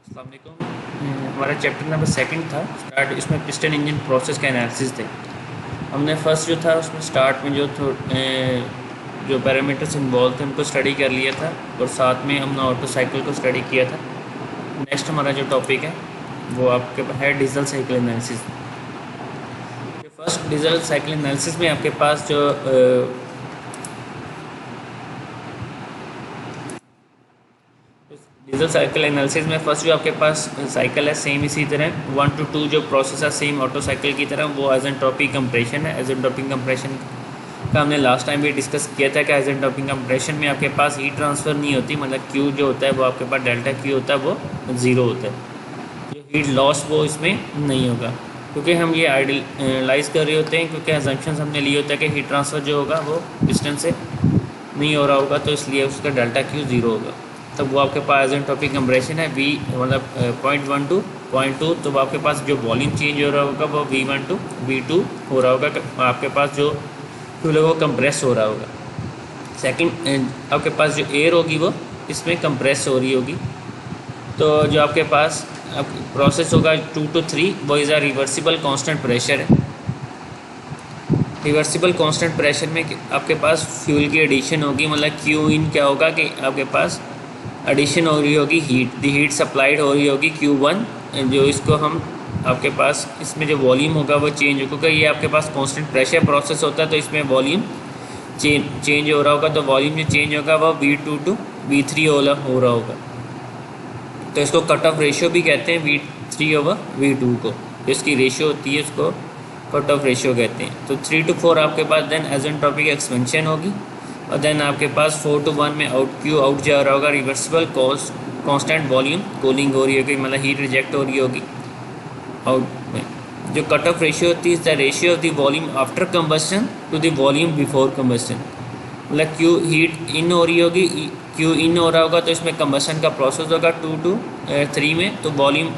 अस्सलाम वालेकुम। हमारा चैप्टर नंबर सेकंड था स्टार्ट। इसमें पिस्टन इंजन प्रोसेस का एनालिसिस थे। हमने फर्स्ट जो था उसमें स्टार्ट में जो पैरामीटर्स इन्वॉल्व थे उनको स्टडी कर लिया था और साथ में हमने ऑटो साइकिल को स्टडी किया था। नेक्स्ट हमारा जो टॉपिक है वो आपके है डीजल साइकिल एनालिसिस। जो फर्स्ट डीजल साइकिल एनालिसिस में आपके पास जो डीजल साइकिल एनालिसिस में फर्स्ट जो आपके पास साइकिल है सेम इसी तरह 1 to 2 जो प्रोसेस है सेम ऑटो साइकिल की तरह वो आइसेंट्रोपिक कंप्रेशन है। आइसेंट्रोपिक कंप्रेशन का हमने लास्ट टाइम भी डिस्कस किया था कि आइसेंट्रोपिक कंप्रेशन में आपके पास हीट ट्रांसफ़र नहीं होती, मतलब क्यू जो होता है वो आपके पास डेल्टा क्यू होता है वो ज़ीरो होता है। जो हीट लॉस वो इसमें नहीं होगा क्योंकि हम ये आइडियलाइज़ कर रहे होते हैं, क्योंकि एजम्पशंस हमने लिए होता है कि हीट ट्रांसफ़र जो होगा वो डिस्टेंस से नहीं हो रहा होगा, तो इसलिए उसका डेल्टा क्यू ज़ीरो होगा। तब वो आपके पास आइसेंट्रोपिक कंप्रेशन है V मतलब 0.1 to 0.2, तो आपके पास जो वॉल्यूम चेंज हो रहा होगा वो V1 to V2 हो रहा होगा। आपके पास जो फ्यूल है वो कंप्रेस हो रहा होगा। सेकंड आपके पास जो एयर होगी वो इसमें कंप्रेस हो रही होगी। तो जो आपके पास प्रोसेस होगा 2 to 3 वो is a reversible constant pressure है। रिवर्सिबल कांस्टेंट प्रेशर में आपके पास फ्यूल की एडिशन होगी, मतलब क्यू इन क्या होगा कि आपके पास एडिशन हो रही होगी हीट सप्लाइड हो रही होगी Q1, जो इसको हम आपके पास इसमें जो वॉल्यूम होगा वो चेंज होगा। ये आपके पास कांस्टेंट प्रेशर प्रोसेस होता है तो इसमें वॉल्यूम चेंज हो रहा होगा, तो वॉल्यूम जो चेंज होगा वो V2 to V3 हो रहा होगा। तो इसको कट ऑफ रेशियो भी कहते हैं V3 over V2 को, जो इसकी रेशियो होती है उसको कट ऑफ रेशियो कहते हैं। तो 3 to 4 आपके पास देन आइसेंट्रोपिक एक्सपेंशन होगी और देन आपके पास 4 to 1 में आउट जा रहा होगा रिवर्सिबल कांस्टेंट वॉल्यूम कूलिंग हो रही होगी, मतलब हीट रिजेक्ट हो रही होगी आउट में। जो कट ऑफ रेशियो होती है is the ratio of the volume after combustion to the volume before combustion, मतलब क्यू हीट इन हो रही होगी, क्यू इन हो रहा होगा तो इसमें कंबस्शन का प्रोसेस होगा 2 to 3 में, तो वॉल्यूम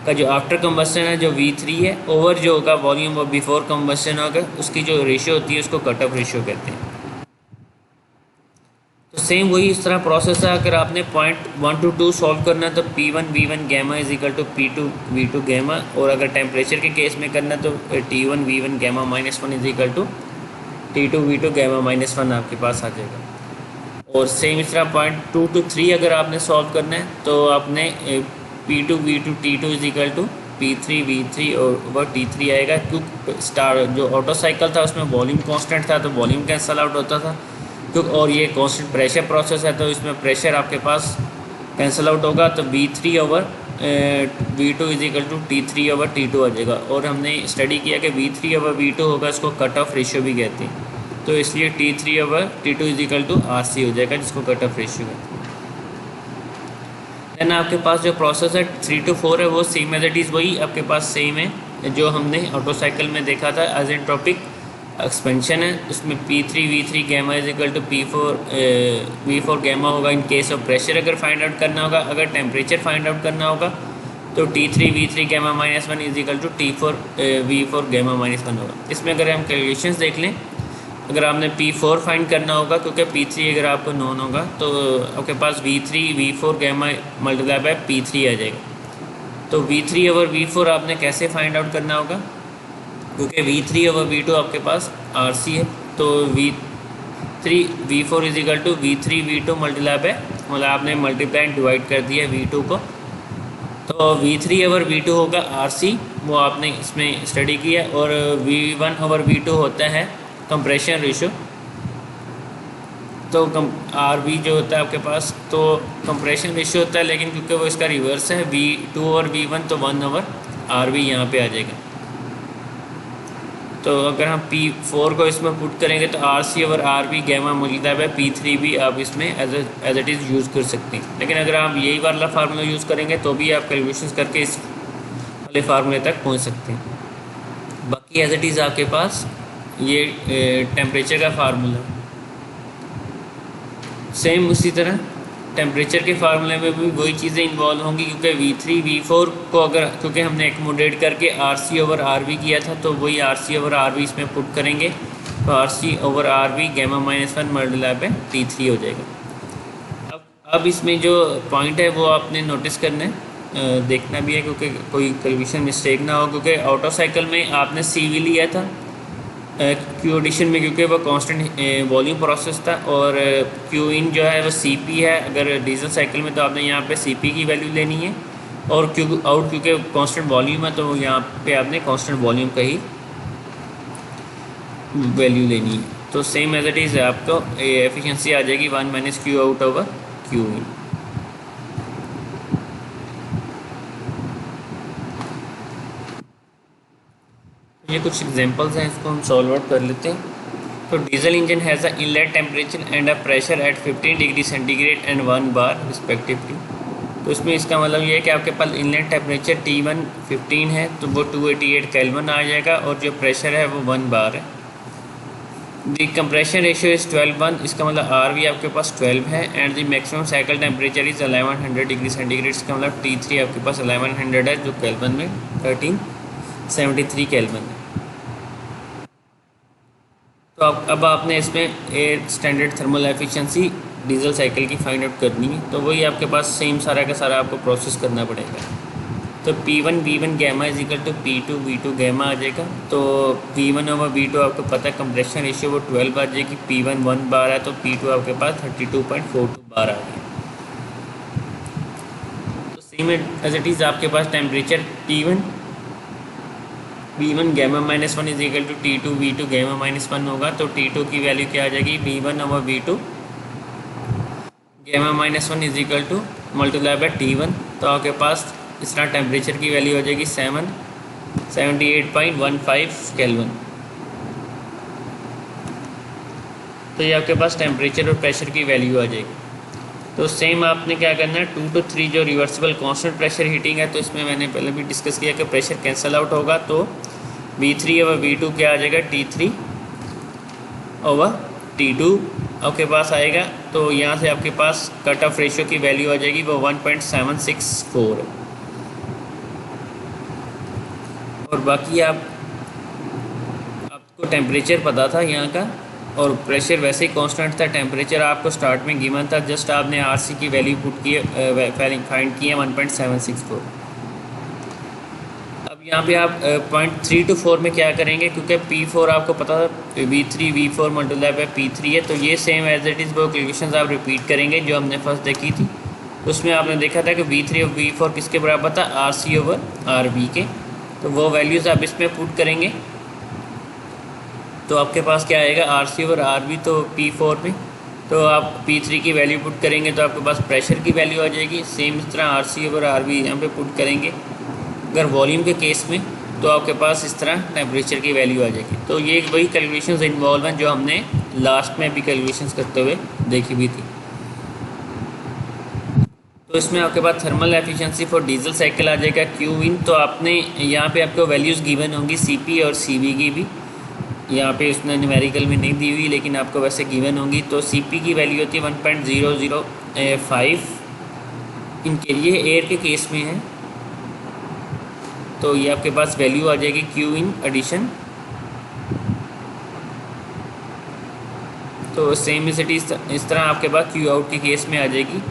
का जो आफ्टर कंबस्शन है जो V3 है ओवर जो होगा वॉल्यूम वो बिफोर कंबस्शन होगा, उसकी जो रेशियो होती है उसको कट ऑफ रेशियो कहते हैं। तो सेम वही इस तरह प्रोसेस है। अगर आपने पॉइंट 1 to 2 सॉल्व करना है तो P1 V1 gamma is equal to P2 V2 gamma, और अगर टेम्परेचर के केस में करना है तो T1 V1 gamma -1 is equal to T2 V2 gamma -1 आपके पास आ जाएगा। और सेम इस तरह पॉइंट 2 to 3 अगर आपने सॉल्व करना है तो आपने P2 V2 T2 is equal to P3 V3 और T3 आएगा, क्योंकि स्टार जो ऑटो साइकिल था उसमें वॉल्यूम कांस्टेंट था तो वॉल्यूम कैंसल आउट होता था, क्योंकि और ये कांस्टेंट प्रेशर प्रोसेस है तो इसमें प्रेशर आपके पास कैंसल आउट होगा, तो V3 over V2 is equal to T3 over T2 आ जाएगा। और हमने स्टडी किया कि V3 over V2 होगा, इसको कट ऑफ रेशियो भी कहते हैं, तो इसलिए T3 over T2 is equal to RC हो जाएगा, जिसको कट ऑफ रेशियो कहते हैं। देन आपके पास जो प्रोसेस है 3 to 4 है वो सेम एज इट इज़ वही आपके पास सेम है जो हमने ऑटो साइकिल में देखा था। आइसेंट्रोपिक एक्सपेंशन है, उसमें P3 V3 gamma is equal to V4 gamma होगा इन केस ऑफ प्रेशर अगर फाइंड आउट करना होगा। अगर टेम्परेचर फाइंड आउट करना होगा तो T3 V3 gamma -1 is equal to T4 V4 gamma -1 होगा। इसमें अगर हम कैलकुलेशंस देख लें, अगर आपने P4 फाइंड करना होगा क्योंकि P3 अगर आपको नोन होगा तो आपके पास V3 V4 gamma multiply by P3 आ जाएगा। तो V3 over V4 आपने कैसे फाइंड आउट करना होगा, क्योंकि V3 over V2 आपके पास RC है, तो V3 V4 is equal to V3 V2 multiply by, मतलब आपने मल्टीप्लाई डिवाइड कर दिया V2 को, तो V3 over V2 होगा RC, वो आपने इसमें स्टडी किया। और V1 over V2 होता है कंप्रेशन रेशियो, तो RV जो होता है आपके पास तो कंप्रेशन रेशियो होता है, लेकिन क्योंकि वो इसका रिवर्स है V2 और V1 तो 1 over RV यहाँ पे आ जाएगा। तो अगर हम P4 को इसमें पुट करेंगे तो RC over RV gamma multiply by P3 भी आप इसमें एज इट इज़ यूज़ कर सकते हैं। लेकिन अगर आप यही वाला फार्मूला यूज़ करेंगे तो भी आप कैलकुलेशंस करके इस वाले फार्मूले तक पहुंच सकते हैं। बाकी एज इट इज़ आपके पास ये टेम्परेचर का फार्मूला सेम उसी तरह टेम्परेचर के फार्मूले में भी वही चीज़ें इन्वॉल्व होंगी, क्योंकि V3 V4 को अगर क्योंकि हमने एकमोडेट करके RC over RV किया था तो वही RC over RV इसमें पुट करेंगे तो RC over RV gamma -1 multiply by T3 हो जाएगा। अब इसमें जो पॉइंट है वो आपने नोटिस करना है, देखना भी है क्योंकि कोई कैलकुलेशन मिस्टेक ना हो, क्योंकि ऑटो साइकिल में आपने CV लिया था क्यू एडिशन में, क्योंकि वो कांस्टेंट वॉल्यूम प्रोसेस था, और क्यू इन जो है वो CP है। अगर डीजल साइकिल में तो आपने यहाँ पे CP की वैल्यू लेनी है, और क्यू आउट क्योंकि कांस्टेंट वॉल्यूम है तो यहाँ पे आपने कांस्टेंट वॉल्यूम का ही वैल्यू लेनी है। तो सेम एज इट इज़ आपको एफिशिएंसी आ जाएगी 1 minus Q out over Q in. ये कुछ एग्जांपल्स हैं, इसको हम सॉल्व आउट कर लेते हैं। तो diesel engine has a inlet temperature and a pressure at 15 degree centigrade and 1 bar respectively. तो इसमें इसका मतलब ये है कि आपके पास इनलेट टेम्परेचर T1 15 है तो वो 288 केल्विन आ जाएगा, और जो प्रेशर है वो 1 बार है। दी कंप्रेशन रेशियो इज़ 12:1, इसका मतलब R भी आपके पास 12 है। And the maximum cycle temperature is 1100 degree centigrade, इसका मतलब T3 आपके पास 1100 है, जो केल्विन में 1373 केल्विन है। तो अब आपने इसमें air standard thermal efficiency diesel cycle की फाइंड आउट करनी है। तो वही आपके पास सेम सारा का सारा आपको प्रोसेस करना पड़ेगा। तो P1 V1 gamma is equal to P2 V2 gamma आ जाएगा। तो V1 ओवर V2 आपको पता है कंप्रेशन रेशियो वो 12 आ जाएगी। P1 1 बार है तो P2 आपके पास 32.42 बार आ गई। तो सेम एज इट इज़ आपके पास temperature T1 V1 gamma minus 1 is equal to T2 V2 gamma minus 1 होगा। तो T2 की वैल्यू क्या आ जाएगी, V1 over V2 gamma minus 1 is equal to multiply by T1। तो आपके पास इस तरह टेम्परेचर की वैल्यू हो जाएगी 78.15 केल्विन। तो ये आपके पास टेम्परेचर और प्रेशर की वैल्यू आ जाएगी। तो सेम आपने क्या करना है, 2 to 3 जो रिवर्सिबल कांस्टेंट प्रेशर हीटिंग है, तो इसमें मैंने पहले भी डिस्कस किया कि प्रेशर कैंसिल आउट होगा। तो V3 ओवर V2 क्या आ जाएगा, T3 ओवर T2 आपके पास आएगा। तो यहाँ से आपके पास कट ऑफ रेशियो की वैल्यू आ जाएगी वो 1.764 है। और बाकी आपको टेम्परेचर पता था यहाँ का, और प्रेशर वैसे ही कांस्टेंट था। टेम्परेचर आपको स्टार्ट में गिवन था, जस्ट आपने RC की वैल्यू पुट की फाइंड की है 1.764। अब यहाँ पे आप पॉइंट 3 to 4 में क्या करेंगे, क्योंकि P4 आपको पता था V3 V4 multiply by P3 है। तो ये सेम एज इट इज़ वो कैलकुलेशंस आप रिपीट करेंगे जो हमने फर्स्ट देखी थी। उसमें आपने देखा था कि V3 और V4 किसके बराबर था, RC ओवर RB के। तो वो वैल्यूज़ आप इसमें पुट करेंगे तो आपके पास क्या आएगा, RC ओवर RB। तो P4 में तो आप P3 की वैल्यू पुट करेंगे तो आपके पास प्रेशर की वैल्यू आ जाएगी। सेम इस तरह RC ओवर RB यहाँ पे पुट करेंगे। अगर वॉल्यूम के केस में तो आपके पास इस तरह टेम्परेचर की वैल्यू आ जाएगी। तो ये वही कैलकुलेशंस इन्वॉल्व हैं जो हमने लास्ट में भी कैलकुलेशंस करते हुए देखी भी थी। तो इसमें आपके पास thermal efficiency for diesel cycle आ जाएगा Q इन। तो आपने यहाँ पे आपको वैल्यूज़ गिवन होंगी CP और CV की भी, यहाँ पे उसने न्यूमेरिकल में नहीं दी हुई लेकिन आपको वैसे गिवन होंगी। तो CP की वैल्यू होती है 1.005 इनके लिए, एयर के केस में है। तो ये आपके पास वैल्यू आ जाएगी Q इन एडिशन। तो सेम इस तरह आपके पास Q आउट के केस में आ जाएगी।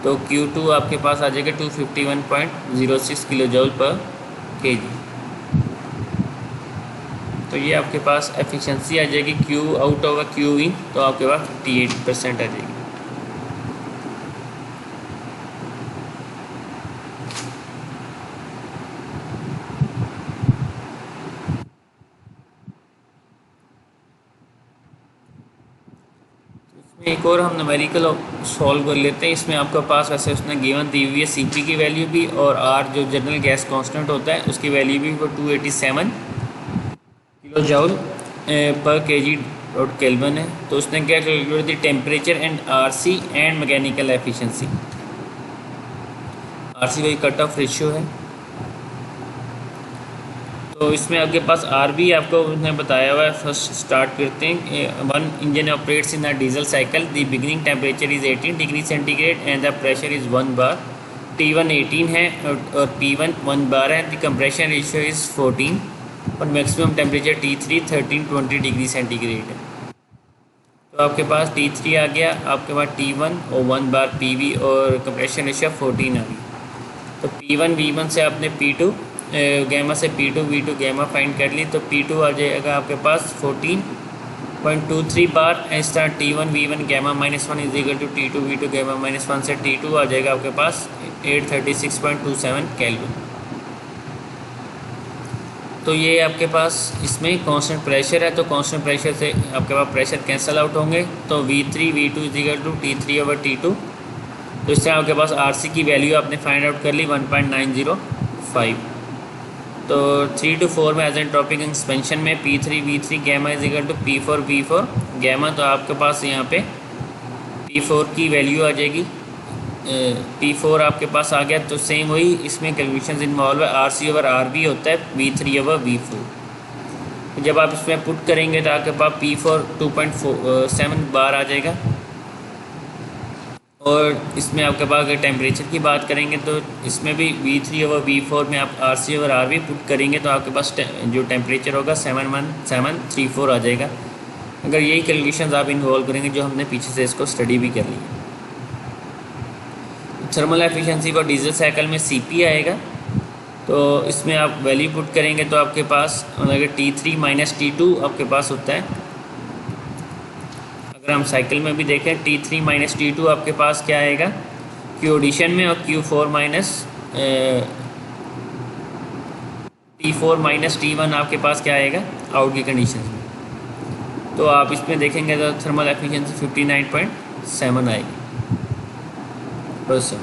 तो Q2 आपके पास आ जाएगा 251.06 किलो जूल पर kg। तो ये आपके पास एफिशिएंसी आ जाएगी Q out over Q in. तो आपके पास 58% आ जाएगी। एक और हम न्यूमेरिकल सॉल्व कर लेते हैं। इसमें आपके पास वैसे उसने गिवन दी हुई है CP की वैल्यू भी, और R जो जनरल गैस कांस्टेंट होता है उसकी वैल्यू भी वो 287 किलो जूल पर kg डॉट केल्विन है। तो उसने क्या calculate the, temperature and RC and mechanical efficiency. RC वही कट ऑफ रेशियो है। तो इसमें आपके पास RB आपको उसने बताया हुआ है। फर्स्ट स्टार्ट करते हैं। One engine operates in a diesel cycle, the beginning temperature is 18 degree centigrade and the pressure is 1 bar. T1 18 है और P1 1 बार है। द कंप्रेशन रेशियो इज़ 14 और maximum temperature T3 1320 degree centigrade है। तो आपके पास T3 आ गया, आपके पास T1 और 1 बार PV और कंप्रेशन रेशियो 14 आ गई। तो P1 V1 से आपने P2 गैमा से P2 V2 गैमा फाइंड कर ली, तो P2 आ जाएगा आपके पास 14.23 बार। इस तरह T1 V1 gamma -1 is equal to T2 V2 gamma -1 से T2 आ जाएगा आपके पास 836.27 केल्विन। तो ये आपके पास इसमें कांस्टेंट प्रेशर है, तो कांस्टेंट प्रेशर से आपके पास प्रेशर कैंसिल आउट होंगे, तो V3V2 is equal to T3/T2। तो इससे आपके पास RC की वैल्यू आपने फाइंड आउट कर ली 1.905। तो 3 to 4 में आइसेंट्रोपिक एक्सपेंशन में P3V3 gamma is equal to P4V4 gamma, तो आपके पास यहाँ पे P4 की वैल्यू आ जाएगी, P4 आपके पास आ गया। तो सेम वही इसमें कैलकुलेशन इन्वॉल्व है, RC/RB होता है V3/V4। जब आप इसमें पुट करेंगे तो आपके पास P4 2.7 बार आ जाएगा। और इसमें आपके पास अगर टेम्परेचर की बात करेंगे तो इसमें भी V3/V4 में आप RC/RB पुट करेंगे तो आपके पास जो टेम्परेचर होगा 71734 आ जाएगा। अगर यही कैलकुलेशंस आप इन्वॉल्व करेंगे जो हमने पीछे से इसको स्टडी भी कर ली है। Thermal efficiency for diesel cycle में CP आएगा, तो इसमें आप वैल्यू पुट करेंगे तो आपके पास अगर T3 - T2 आपके पास होता है। अगर हम साइकिल में भी देखें T3 - T2 आपके पास क्या आएगा Q एडिशन में, और T4 - T1 आपके पास क्या आएगा आउट की कंडीशन में। तो आप इसमें देखेंगे तो थर्मल एफिशिएंसी 59.7 आएगी %।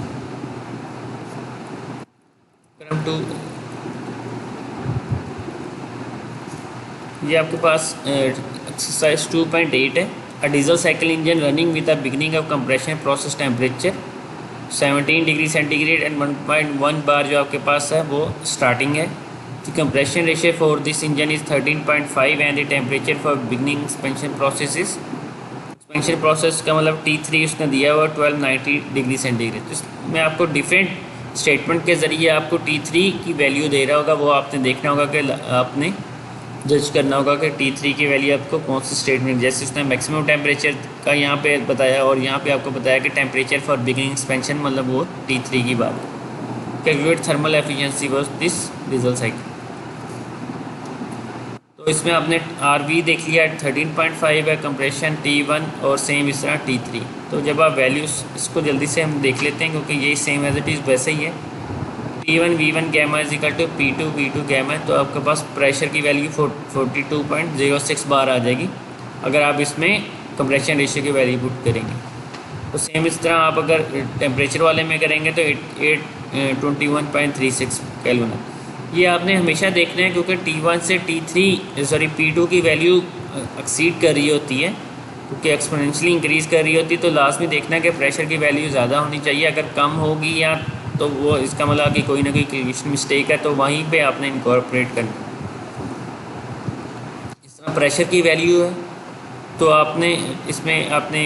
क्रम 2 ये आपके पास एक्सरसाइज 2.8 है। A diesel cycle engine running with the beginning of compression process temperature 17 degree centigrade and 1.1 बार जो आपके पास है वो स्टार्टिंग है। The compression ratio for this engine is 13.5 and the temperature for beginning expansion process is, expansion process का मतलब T3 उसने दिया हुआ 1290 डिग्री सेंटीग्रेड। तो मैं आपको डिफरेंट स्टेटमेंट के ज़रिए आपको T3 की वैल्यू दे रहा होगा, वो आपने देखना होगा कि आपने जज करना होगा कि T3 की वैल्यू आपको कौन सी स्टेटमेंट, जैसे उसने मैक्सिमम टेम्परेचर का यहाँ पे बताया और यहाँ पे आपको बताया कि टेम्परेचर फॉर बिगिनिंग एक्सपेंशन मतलब वो T3 की बात। Calculate thermal efficiency for this diesel cycle. तो इसमें आपने RV देख लिया 13.5 है, कंप्रेशन T1 और सेम इस तरह T3। तो जब आप वैल्यूज़ इसको जल्दी से हम देख लेते हैं क्योंकि यही सेम एज इट इज़ वैसे ही है। T1V1 gamma is equal to P2V2 gamma, तो आपके पास प्रेशर की वैल्यू 42.06 बार आ जाएगी अगर आप इसमें कंप्रेशन रेशियो की वैल्यू पुट करेंगे। तो सेम इस तरह आप अगर टेम्परेचर वाले में करेंगे तो 821.36 केल्विन। ये आपने हमेशा देखना है क्योंकि T1 से P2 की वैल्यू एक्सीड कर रही होती है, क्योंकि एक्सपोनेंशियली इंक्रीज़ कर रही होती है। तो लास्ट में देखना है कि प्रेशर की वैल्यू ज़्यादा होनी चाहिए, अगर कम होगी या तो वो इसका मतलब कि कोई ना कोई कैलकुलेशन मिस्टेक है, तो वहीं पे आपने इनकॉर्पोरेट करना। इस तरह प्रेशर की वैल्यू है तो आपने इसमें आपने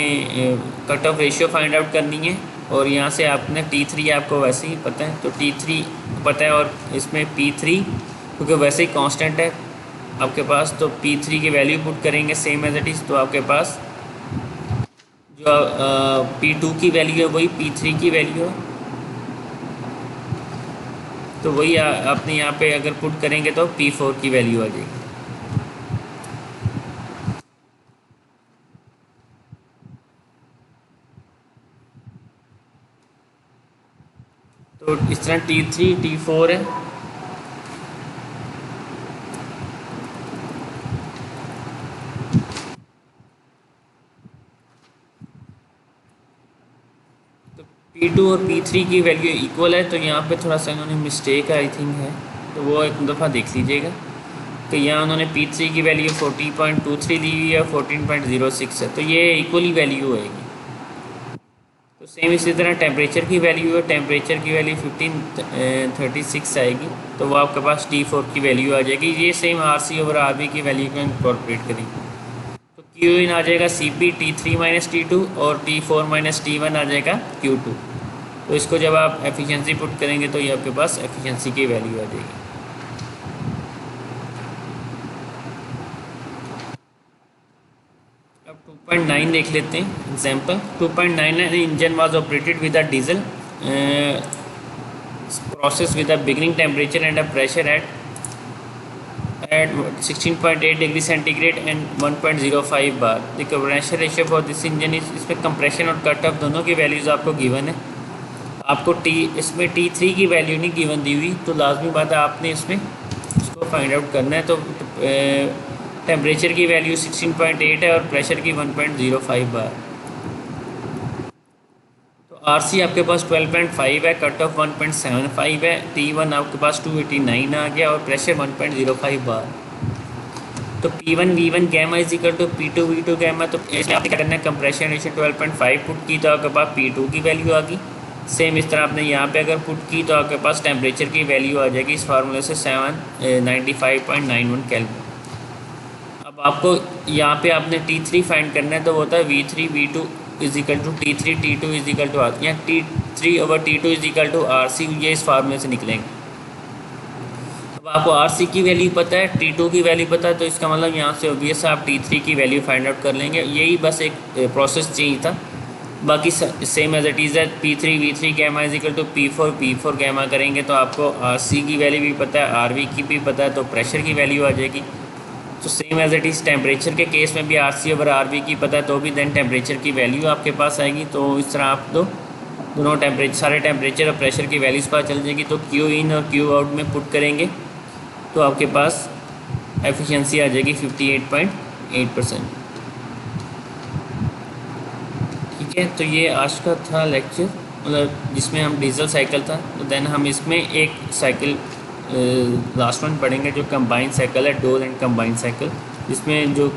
cut off ratio find out करनी है, और यहाँ से आपने T3 आपको वैसे ही पता है तो T3 पता है, और इसमें P3 क्योंकि वैसे ही कांस्टेंट है आपके पास, तो P3 की वैल्यू पुट करेंगे सेम एज इट इज़। तो आपके पास जो P2 की वैल्यू है वही P3 की वैल्यू है, तो वही आपने यहाँ पे अगर पुट करेंगे तो P4 की वैल्यू आ जाएगी। तो इस तरह T3 T4 है। तो P2 और P3 की वैल्यू इक्वल है, तो यहाँ पे थोड़ा सा इन्होंने मिस्टेक आई थिंक है, तो वो एक दफ़ा देख लीजिएगा। तो यहाँ उन्होंने P3 की वैल्यू 40.23 दी हुई है, 14.06 है, तो ये इक्वली वैल्यू होएगी। तो सेम इसी तरह टेम्परेचर की वैल्यू है, टेम्परेचर की वैल्यू 1536 आएगी, तो वो आपके पास T4 की वैल्यू आ जाएगी। ये सेम RC/RB की वैल्यू को इंकॉर्पोरेट करेंगे, तो Qin आ जाएगा CP T3 - T2 और T4 - T1 आ जाएगा Q2। तो इसको जब आप एफिशिएंसी पुट करेंगे तो ये आपके पास एफिशिएंसी की वैल्यू आ जाएगी। अब 2.9 देख लेते हैं example. 2.9 engine was operated with a diesel process with a beginning temperature and a pressure at 16.8 degree centigrade and 1.05 bar. The compression ratio for this engine इस, इसमें कंप्रेशन और कट ऑफ दोनों की वैल्यूज़ आपको गिवन है। आपको इसमें T3 की वैल्यू नहीं गिवन दी हुई, तो लाजमी बात है आपने इसमें इसको फाइंड आउट करना है। तो टेम्परेचर की वैल्यू 16.8 है और प्रेशर की 1.05 बार। आरसी आपके पास 12.5 है, कट ऑफ 1.75 है, T1 आपके पास 289 आ गया और प्रेशर 1.05 बार। तो P1 V1 gamma is equal to P2 V2 gamma. तो इसमें आपने क्या करना है, कंप्रेशन रेशियो 12.5 पुट की तो आपके पास P2 की वैल्यू आ गई। सेम इस तरह आपने यहाँ पे अगर पुट की तो आपके पास टेम्परेचर की वैल्यू आ जाएगी इस फार्मूले से 795.91 केल्विन। अब आपको यहाँ पे आपने T3 फाइंड करना है, तो वो होता है V3 V2 is equal to T3 T2 is equal to R, या T3 over T2 is equal to RC, ये इस फार्मूले से निकलेंगे। अब आपको RC की वैल्यू पता है, T2 की वैल्यू पता है, तो इसका मतलब यहाँ से ऑब्वियस आप T3 की वैल्यू फाइंड आउट कर लेंगे। यही बस एक प्रोसेस चाहिए था, बाकी सेम एज इट इज़ है। P3 V3 gamma is equal to P4 gamma करेंगे तो आपको RC की वैल्यू भी पता है, RV की भी पता है, तो प्रेशर की वैल्यू आ जाएगी। तो same as it is temperature के केस में भी RC ओवर RV की पता है, तो भी देन टेम्परेचर की वैल्यू आपके पास आएगी। तो इस तरह आप दोनों सारे टेम्परेचर और प्रेशर की वैल्यूज़ पता चल जाएगी। तो Q इन और Q आउट में पुट करेंगे तो आपके पास एफिशिएंसी आ जाएगी 58.8%। ठीक है, तो ये आज का था लेक्चर, मतलब जिसमें हम डीजल साइकिल था। तो देन हम इसमें एक साइकिल लास्ट वन पढ़ेंगे जो कंबाइन साइकिल है, डोल एंड कंबाइन साइकिल, जिसमें जो